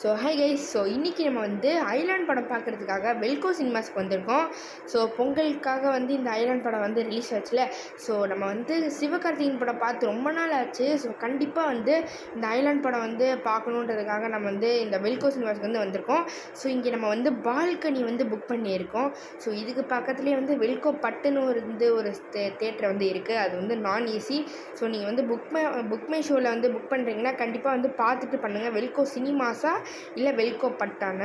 So hi guys. So இன்றைக்கி நம்ம வந்து ஐலாண்ட் படம் பார்க்குறதுக்காக வெல்கோ சினிமாஸ்க்கு வந்திருக்கோம். ஸோ பொங்கலுக்காக வந்து இந்த ஐலாண்ட் படம் வந்து ரிலீஸ் ஆச்சுல. ஸோ நம்ம வந்து சிவகார்த்திகேயன் படம் பார்த்து ரொம்ப நாள் ஆச்சு. ஸோ கண்டிப்பாக வந்து இந்த ஐலாண்ட் படம் வந்து பார்க்கணுன்றதுக்காக நம்ம வந்து இந்த வெல்கோ சினிமாஸ்க்கு வந்து வந்திருக்கோம். ஸோ இங்கே நம்ம வந்து பால்கனி வந்து புக் பண்ணியிருக்கோம். ஸோ இதுக்கு பக்கத்துலேயே வந்து வெல்கோ பட்டுன்னு ஒரு தேட்டர் வந்து இருக்குது. அது வந்து நான் ஏசி. ஸோ நீங்கள் வந்து புக்மை ஷோவில் வந்து புக் பண்ணுறீங்கன்னா கண்டிப்பாக வந்து பார்த்துட்டு பண்ணுங்கள். வெல்கோ சினிமாஸா இல்லை வெல்கோ பட்டான.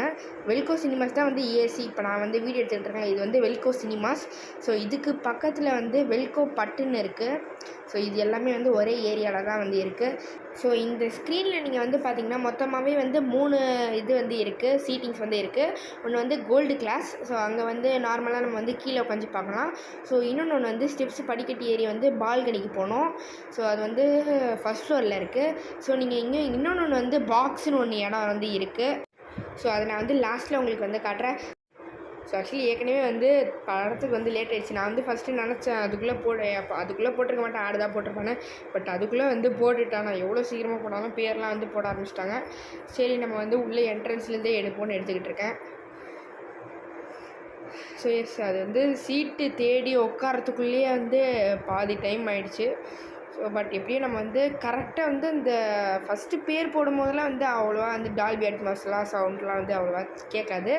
வெல்கோ சினிமாஸ் தான் வந்து ஏசி. இப்போ நான் வந்து வீடியோ எடுத்துக்கிட்டு இருக்கேன். இது வந்து வெல்கோ சினிமாஸ். ஸோ இதுக்கு பக்கத்தில் வந்து வெல்கோ பட்டுன்னு இருக்குது. ஸோ இது எல்லாமே வந்து ஒரே ஏரியாவில் தான் வந்து இருக்குது. ஸோ இந்த ஸ்க்ரீனில் நீங்கள் வந்து பார்த்தீங்கன்னா மொத்தமாகவே வந்து 3 இது வந்து இருக்குது, சீட்டிங்ஸ் வந்து இருக்குது. ஒன்று வந்து கோல்டு கிளாஸ். ஸோ அங்கே வந்து நார்மலாக நம்ம வந்து கீழே உட்காந்து பார்க்கலாம். ஸோ இன்னொன்று வந்து ஸ்டெப்ஸ் படிக்கட்டு ஏறி வந்து பால்கனிக்கு போகணும். ஸோ அது வந்து ஃபஸ்ட் ஃப்ளோரில் இருக்குது. ஸோ நீங்கள் இன்னொன்று வந்து பாக்ஸ்னு ஒன்று இடம் வந்து இருக்குது. ஸோ அதை நான் வந்து லாஸ்ட்டில் உங்களுக்கு வந்து காட்டுறேன். ஸோ ஆக்சுவலி ஏற்கனவே வந்து படத்துக்கு வந்து லேட் ஆகிடுச்சு. நான் வந்து ஃபஸ்ட்டு நினச்சேன் அதுக்குள்ளே போட்டிருக்க மாட்டேன், ஆடு தான் போட்டிருப்பானே. பட் அதுக்குள்ளே வந்து போட்டுட்டான். நான் எவ்வளோ சீக்கிரமாக போனாலும் பேர்லாம் வந்து போட ஆரம்பிச்சிட்டாங்க. சரி, நம்ம வந்து உள்ளே என்ட்ரன்ஸ்லேருந்தே எடுப்போன்னு எடுத்துக்கிட்டு இருக்கேன். ஸோ எஸ், அது வந்து சீட்டு தேடி உட்காரத்துக்குள்ளேயே வந்து பாதி டைம் ஆகிடுச்சு. ஸோ பட் எப்படியும் நம்ம வந்து கரெக்டாக வந்து இந்த ஃபஸ்ட்டு பேர் போடும்போதெல்லாம் வந்து அவ்வளோவா வந்து டால்பி அட்மாஸ்லாம் சவுண்ட்லாம் வந்து அவ்வளோவா கேட்காது.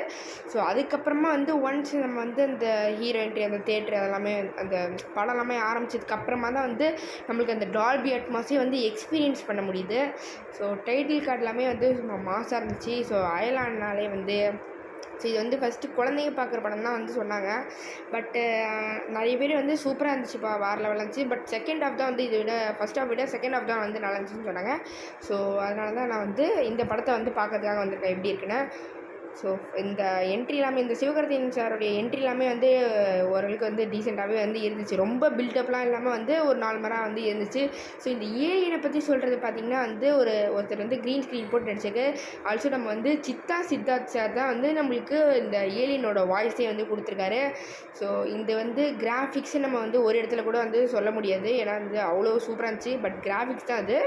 ஸோ அதுக்கப்புறமா வந்து ஒன்ஸ் நம்ம வந்து அந்த ஹீரோ என்ட்ரி, அந்த தேட்ரு அதெல்லாமே அந்த படம் எல்லாமே ஆரம்பித்ததுக்கப்புறமா தான் வந்து நம்மளுக்கு அந்த டால்பி அட்மாஸே வந்து எக்ஸ்பீரியன்ஸ் பண்ண முடியுது. ஸோ டைட்டில் கார்டு எல்லாமே வந்து மாசாக இருந்துச்சு. ஸோ ஐலாண்ட்னாலே வந்து ஸோ இது வந்து ஃபஸ்ட்டு குழந்தைங்க பார்க்குற படம் தான் வந்து சொன்னாங்க. பட்டு நிறைய பேர் வந்து சூப்பராக இருந்துச்சுப்பா, வேறு லெவலில் இருந்துச்சு. பட் செகண்ட் ஹாஃப் தான் வந்து இதை விட ஃபஸ்ட் ஹாஃப் விட செகண்ட் ஹாஃப் தான் வந்து நல்லா இருந்துச்சுன்னு சொன்னாங்க. ஸோ அதனால தான் நான் வந்து இந்த படத்தை வந்து பார்க்கறதுக்காக வந்திருக்கேன் எப்படி இருக்குன்னு. ஸோ இந்த என்ட்ரி எல்லாமே, இந்த சிவகார்த்திகேயன் சாருடைய என்ட்ரி எல்லாமே வந்து ஓரளவுக்கு வந்து டீசெண்டாகவே வந்து இருந்துச்சு. ரொம்ப பில்டப்லாம் இல்லாமல் வந்து ஒரு 4 மரம் வந்து இருந்துச்சு. ஸோ இந்த ஏலியனை பற்றி சொல்கிறது பார்த்திங்கன்னா வந்து ஒருத்தர் வந்து க்ரீன் ஸ்க்ரீன் போட்டு நடிச்சிருக்கு. ஆல்சோ நம்ம வந்து சித்தார்த் சார் தான் வந்து நம்மளுக்கு இந்த ஏலியனோட வாய்ஸே வந்து கொடுத்துருக்காரு. ஸோ இந்த வந்து கிராஃபிக்ஸு நம்ம வந்து ஒரு இடத்துல கூட வந்து சொல்ல முடியாது, ஏன்னா வந்து அவ்வளோ சூப்பராக இருந்துச்சு. பட் கிராஃபிக்ஸ் தான் அது.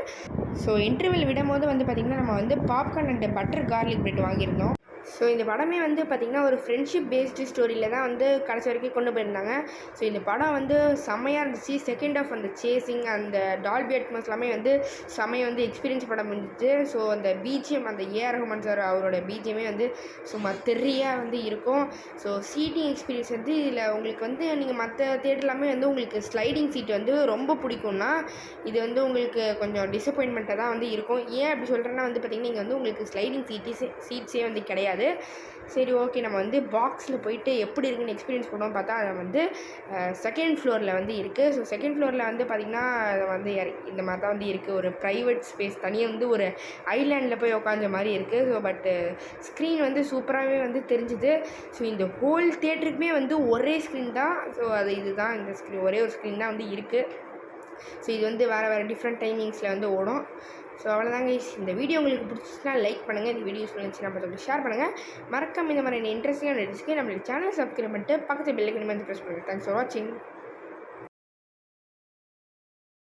ஸோ இன்டர்வெல் விடும்போது வந்து பார்த்திங்கன்னா நம்ம வந்து popcorn and butter garlic bread வாங்கியிருந்தோம். ஸோ இந்த படமே வந்து பார்த்திங்கன்னா ஒரு ஃப்ரெண்ட்ஷிப் பேஸ்டு ஸ்டோரியில் தான் வந்து கடைசி வரைக்கும் கொண்டு போயிருந்தாங்க. ஸோ இந்த படம் வந்து செம்மையாக இருந்துச்சு. செகண்ட் ஆஃப் அந்த சேசிங், அந்த டால்பி அட்மாஸ் எல்லாமே வந்து செம்மையை வந்து எக்ஸ்பீரியன்ஸ் பண்ண முடிஞ்சிச்சு. ஸோ அந்த பிஜிஎம், அந்த ஏஆர் ரஹ்மான் சார் அவரோட பிஜிஎம்மே வந்து சும்மா தெரியாக வந்து இருக்கும். ஸோ சீட்டிங் எக்ஸ்பீரியன்ஸ் வந்து இதில் உங்களுக்கு வந்து நீங்கள் மற்ற தேட்டர் எல்லாமே வந்து உங்களுக்கு ஸ்லைடிங் சீட் வந்து ரொம்ப பிடிக்கும்னா இது வந்து உங்களுக்கு கொஞ்சம் டிசப்பாயின்மெண்ட்டாக தான் வந்து இருக்கும். ஏன் அப்படி சொல்கிறேன்னா வந்து பார்த்திங்கன்னா இங்கே வந்து உங்களுக்கு ஸ்லைடிங் சீட்ஸே வந்து கிடையாது. சரி, ஓகே, நம்ம வந்து பாக்ஸில் போயிட்டு எப்படி இருக்குன்னு எக்ஸ்பீரியன்ஸ் பண்ணோம். பார்த்தா அதை வந்து செகண்ட் ஃப்ளோரில் வந்து இருக்குது. ஸோ செகண்ட் ஃப்ளோரில் வந்து பார்த்திங்கன்னா அதை வந்து இந்த மாதிரி தான் வந்து இருக்குது. ஒரு ப்ரைவேட் ஸ்பேஸ் தனியாக வந்து ஒரு ஐலாண்டில் போய் உட்காந்த மாதிரி இருக்குது. ஸோ பட்டு ஸ்க்ரீன் வந்து சூப்பராகவே வந்து தெரிஞ்சுது. ஸோ இந்த ஹோல் தேட்டருக்குமே வந்து ஒரே ஸ்க்ரீன் தான். ஸோ இதுதான் இந்த ஸ்க்ரீன், ஒரே ஒரு ஸ்க்ரீன் தான் வந்து இருக்குது. ஸோ இது வந்து வேறு டிஃப்ரெண்ட் டைமிங்ஸில் வந்து ஓடும். ஸோ அவ்வளோதாங்க. இந்த வீடியோ உங்களுக்கு பிடிச்சிச்சுன்னா லைக் பண்ணுங்கள். இந்த வீடியோ இருந்துச்சுன்னா பார்த்து ஷேர் பண்ணுங்கள். மறக்காம இந்த மாதிரி இன்ட்ரெஸ்டிங்கான நம்மளுக்கு சேனல் சப்ஸ்கிரைப் பண்ணிட்டு பக்கத்து பெல் ஐகானை வந்து ப்ரெஸ் பண்ணுங்கள். தேங்க்ஸ் ஃபார் வாட்சிங்.